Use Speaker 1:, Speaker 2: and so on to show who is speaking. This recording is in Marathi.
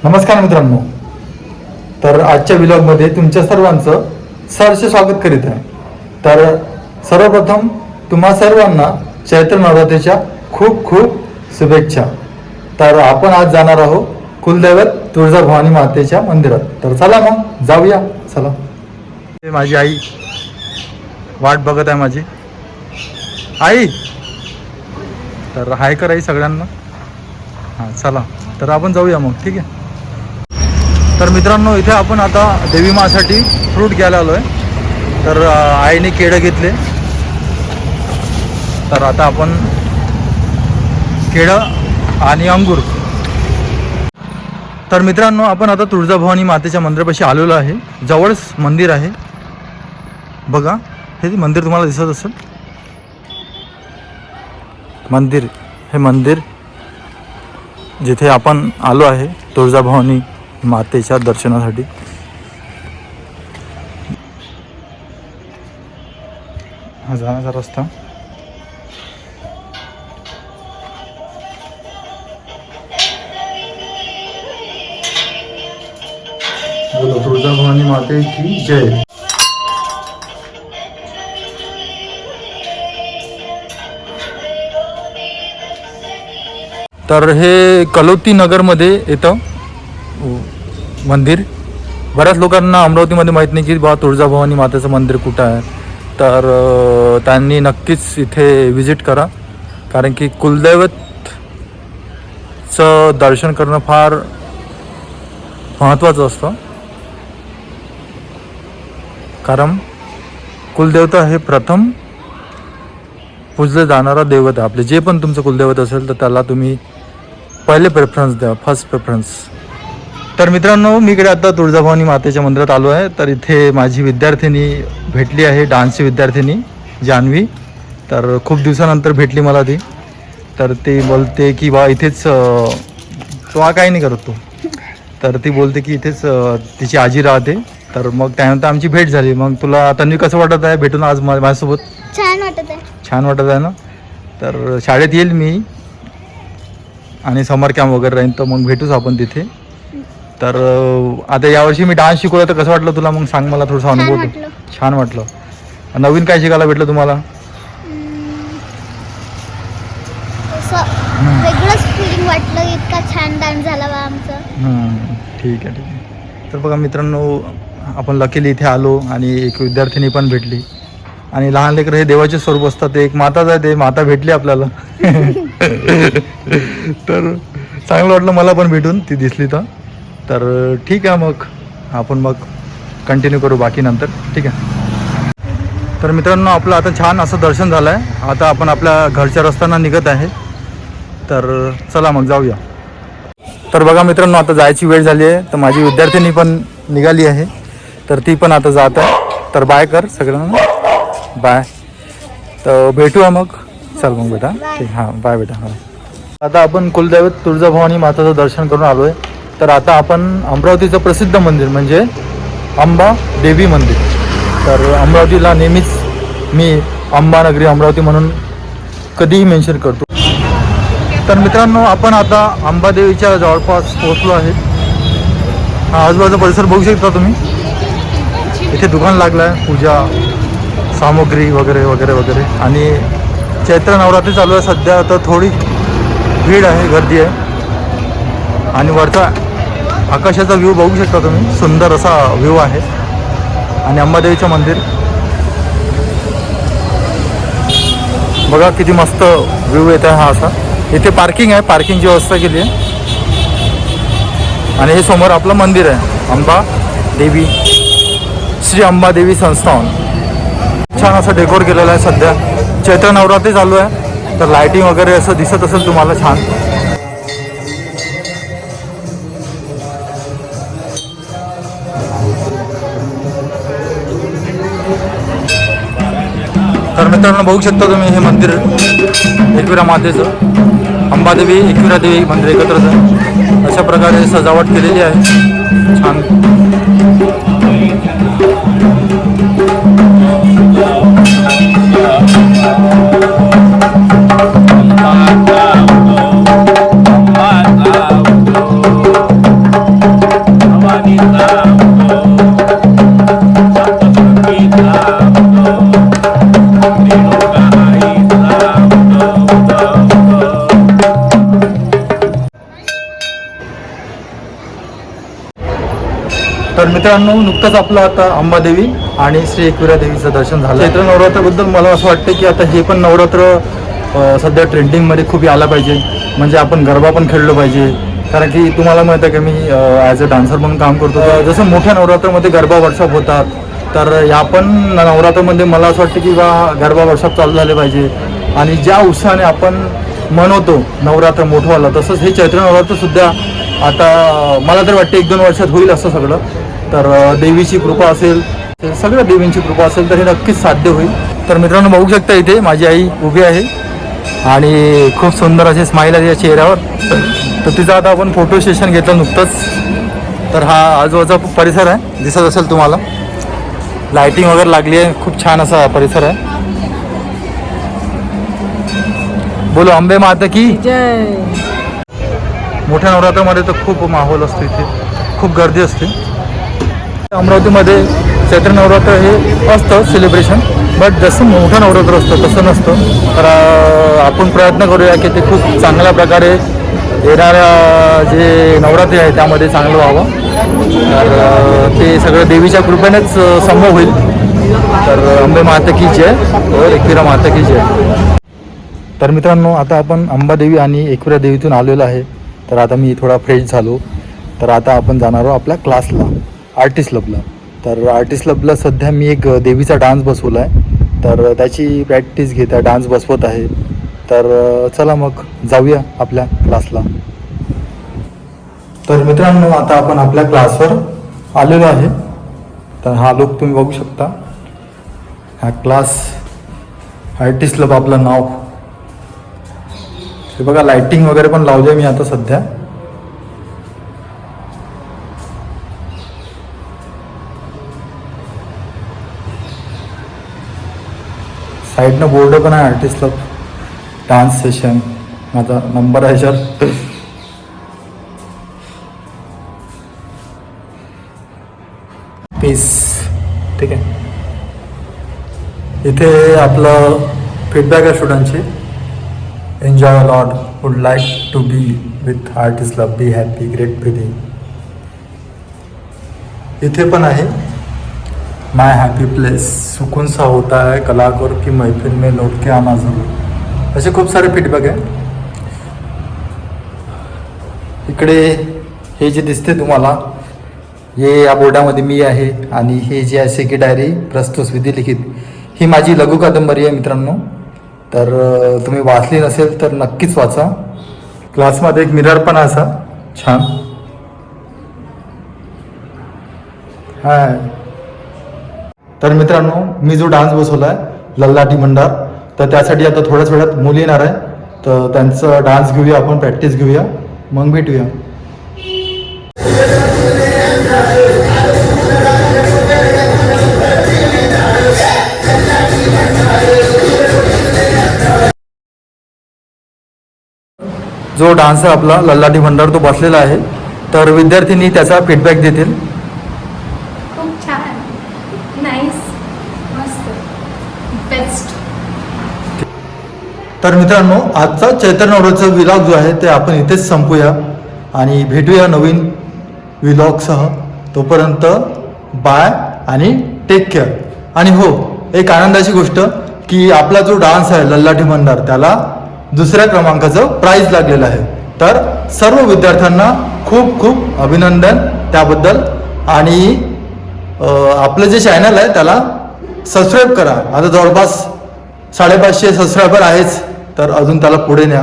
Speaker 1: नमस्कार मित्रांनो. तर आजच्या व्लॉगमध्ये तुमच्या सर्वांचं सहर्ष स्वागत करीत आहे. तर सर्वप्रथम तुम्हा सर्वांना चैत्र नवरात्रीच्या खूप खूप शुभेच्छा. तर आपण आज जाणार आहोत कुलदैवत तुळजाभवानी मातेच्या मंदिरात. तर चला मग जाऊया. चला. माझी आई वाट बघत आहे. माझी आई. तर हाय कर आई सगळ्यांना. हां चला. तर आपण जाऊया मग. ठीक आहे. तर मित्रांनो इथे आपण आता देवी मासाठी फ्रूट घ्यायला आलो आहे. तर आईने केळं घेतले. तर आता आपण केळं आणि अंगूर. तर मित्रांनो आपण आता तुळजाभवानी मातेच्या मंदिरापाशी आलेलो आहे. जवळच मंदिर आहे बघा. हे मंदिर तुम्हाला दिसत असेल. मंदिर हे मंदिर जिथे आपण आलो आहे तुळजाभवानी मातेच्या दर्शनासाठी. हा जाण्याचा रस्ता. बोलो तुळजाभवानी माते की जय. तर हे कलोती नगरमध्ये येतं मंदिर. बऱ्याच लोकांना अमरावतीमध्ये माहीत नाही की बा तुळजाभवानी मातेचं मंदिर कुठं आहे. तर त्यांनी नक्कीच इथे विजिट करा, कारण की कुलदैवतचं दर्शन करणं फार महत्त्वाचं असतं. कारण कुलदेवता हे प्रथम पूजलं जाणारा दैवत आहे. आपले जे पण तुमचं कुलदैवत असेल तर त्याला तुम्ही पहिले प्रेफरन्स द्या, फर्स्ट प्रेफरन्स. तर मित्रांनो मी इकडे आता तुळजाभवानी मातेच्या मंदिरात आलो आहे. तर इथे माझी विद्यार्थिनी भेटली आहे, डान्सची विद्यार्थिनी जान्हवी. तर खूप दिवसानंतर भेटली मला ती. तर ती बोलते की बा इथेच तो हा काही नाही करत तो. तर ती बोलते की इथेच तिची आजी राहते. तर मग त्यानंतर आमची भेट झाली. मग तुला तन्वी कसं वाटत आहे भेटून आज माझ्यासोबत?
Speaker 2: छान वाटत आहे.
Speaker 1: छान वाटत आहे ना. तर शाळेत येईल मी आणि समर कॅम्प वगैरे राहील तर मग भेटूच आपण तिथे. तर आता यावर्षी मी डान्स शिकवला तर कसं वाटलं तुला? मग सांग मला थोडंसं अनुभव. छान वाटलं. नवीन काय शिकायला भेटलं तुम्हाला?
Speaker 2: वेगळंच फीलिंग वाटलं. इतका छान डान्स झाला बा आमचा.
Speaker 1: ठीक आहे ठीक आहे. तर बघा मित्रांनो आपण लकीली इथे आलो आणि एक विद्यार्थिनी पण भेटली. आणि लहान लेकरं हे देवाचे स्वरूप असतात. एक माताच आहे, ते माता भेटली आपल्याला. तर चांगलं वाटलं मला पण भेटून ती दिसली तर. तर ठीक आहे मग आपण मग कंटिन्यू करू बाकी नंतर. ठीक आहे. तर मित्रांनो आपलं आता छान असं दर्शन झालं आहे. आता आपण आपल्या घरच्या रस्त्यानं निघत आहे. तर चला मग जाऊया. तर बघा मित्रांनो आता जायची वेळ झाली आहे. तर माझी विद्यार्थिनी पण निघाली आहे. तर ती पण आता जात आहे. तर बाय कर सगळ्यांना. बाय. तर भेटूया मग. चल मग बेटा. ठीक. हां बाय बेटा. हां आता आपण कुलदैवत तुळजाभवानी माताचं दर्शन करून आलो आहे. तर आता आपण अमरावतीचं प्रसिद्ध मंदिर म्हणजे अंबा देवी मंदिर. तर अमरावतीला नेहमीच मी अंबानगरी अमरावती म्हणून कधीही मेन्शन करतो. तर मित्रांनो आपण आता अंबादेवीच्या जवळपास पोहोचलो आहे. हा आजूबाजूचा परिसर बघू शकता तुम्ही. इथे दुकान लागलं आहे पूजा सामग्री वगैरे वगैरे वगैरे. आणि चैत्र नवरात्री चालू आहे सध्या. तर थोडी भीड आहे, गर्दी आहे. आणि वरचा आकाशाचा व्ह्यू बघू शकता तुम्ही. सुंदर असा व्ह्यू आहे. आणि अंबादेवीचं मंदिर बघा किती मस्त व्ह्यू येत आहे हा असा. इथे पार्किंग आहे, पार्किंगची व्यवस्था केली आहे. आणि हे समोर आपलं मंदिर आहे अंबा देवी, श्री अंबादेवी संस्थान. छान असं डेकोर केलेलं आहे. सध्या चैत्र नवरात्री चालू आहे तर लायटिंग वगैरे असं दिसत असेल तुम्हाला छान. तर मित्रांनो बघू शकता तुम्ही हे मंदिर एकविरा मातेचं. अंबादेवी एकविरा देवी मंदिर एकत्रच आहे. अशा प्रकारे सजावट केलेली आहे छान. तर मित्रांनो, नुकतंच आपलं आता अंबादेवी आणि श्री एकविरा देवीचं दर्शन झालं. चैत्र नवरात्राबद्दल मला असं वाटतं की आता हे पण नवरात्र सध्या ट्रेंडिंगमध्ये खूप यायला पाहिजे. म्हणजे आपण गरबा पण खेळलो पाहिजे. कारण की तुम्हाला माहीत आहे की मी ॲज अ डान्सर म्हणून काम करतो. जसं मोठ्या नवरात्रामध्ये गरबा वर्कशॉप होतात, तर या पण नवरात्रामध्ये मला असं वाटतं की गरबा वर्कशॉप चालू झाले पाहिजे. आणि ज्या उत्साहाने आपण मनवतो नवरात्र मोठंवालं, तसंच हे चैत्र नवरात्रसुद्धा आता मला तर वाटते 1-2 वर्षात होईल असं सगळं. तर देवीची कृपा असेल, सगळ्या देवींची कृपा असेल तर हे नक्कीच साध्य होईल. तर मित्रांनो, बघू शकता इथे माझी आई उभी आहे आणि खूप सुंदर असे स्माईल आहे या चेहऱ्यावर. तर तिचा आता आपण फोटो सेशन घेतलं नुकतंच. तर हा आजूबाजूचा परिसर आहे, दिसत असेल तुम्हाला. लायटिंग वगैरे लागली आहे, खूप छान असा परिसर आहे. बोलो अंबे माता की
Speaker 3: जय.
Speaker 1: मोठ्या नवरात्रामध्ये तर खूप माहोल असतो, इथे खूप गर्दी असते. अमरावतीमध्ये चैत्र नवरात्र हे असतं सेलिब्रेशन, बट जसं मोठं नवरात्र असतं तसं नसतं. तर आपण प्रयत्न करूया की ते खूप चांगल्या प्रकारे येणाऱ्या जे नवरात्री आहे त्यामध्ये चांगलं व्हावं. तर ते सगळं देवीच्या कृपेनेच संभव होईल. तर अंबे माता की जय व एकविरा माता की जय. तर मित्रांनो, आता आपण अंबादेवी आणि एकविरा देवीतून आलेलो आहे. तर आता मी थोडा फ्रेश झालो. तर आता आपण जाणार आहोत आपल्या क्लासला, आर्टिस्ट क्लबला. तर आर्टिस्ट क्लबला सध्या मी एक देवीचा डान्स बसवला आहे. तर त्याची प्रॅक्टिस घेत आहे, डान्स बसवत आहे. तर चला मग जाऊया आपल्या क्लासला. तर मित्रांनो, आता आपण आपल्या क्लासवर आलेलो आहे. तर हा लुक तुम्ही बघू शकता. हा क्लास आर्टिस्ट क्लब आपलं नाव. हे बघा, लाइटिंग वगैरे पण लावली आहे मी आता सध्या. साईडनं बोर्ड पण आहे, आर्टिस्ट क्लब डान्स सेशन. माझा नंबर आहे सर. पीस. ठीक आहे. इथे आपलं फीडबॅक आहे स्टुडंटची. Enjoy a lot, would like to be with artist club, be happy, great Preeti. इथे पण आहे माय हॅपी प्लेस, सुकून सा होता है कलाकार की महफिल में लौट के आना जरूर. असे खूप सारे फीडबॅक आहे. इकडे हे जे दिसते तुम्हाला, हे या बोर्डामध्ये मी आहे. आणि हे जे आहे सेकी डायरी प्रस्तुत विधी लिखित, ही माझी लघु कादंबरी आहे मित्रांनो. तर तुम्ही वाचली नसेल तर नक्कीच वाचा. क्लासमध्ये एक मिरर पण असा छान. हाय. तर मित्रांनो, मी जो डान्स बसवला आहे लल्लाटी भंडार, तर त्यासाठी आता थोड्याच वेळात मुली येणार आहे. तर त्यांचं डान्स घेऊया आपण, प्रॅक्टिस घेऊया, मग भेटूया. जो डान्सर आपला लल्लाटी भंडार तो बसलेला आहे. तर विद्यार्थ्यांनी त्याचा फीडबॅक देतील.
Speaker 4: खूप छान, नाईस, मस्त, बेस्ट.
Speaker 1: तर मित्रांनो, आजचा चैत्र नवरात्रचा व्लॉग जो आहे ते आपण इथेच संपूया आणि भेटूया नवीन व्लॉगसह. तोपर्यंत बाय आणि टेक केअर. आणि हो, एक आनंदाची गोष्ट की आपला जो डान्स आहे लल्लाटी भंडार, त्याला 2ऱ्या क्रमांकाचं प्राईज लागलेलं आहे. तर सर्व विद्यार्थ्यांना खूप खूप अभिनंदन त्याबद्दल. आणि आपलं जे चॅनल आहे त्याला सबस्क्राईब करा. आता जवळपास 550 सबस्क्रायबर आहेच, तर अजून त्याला पुढे न्या.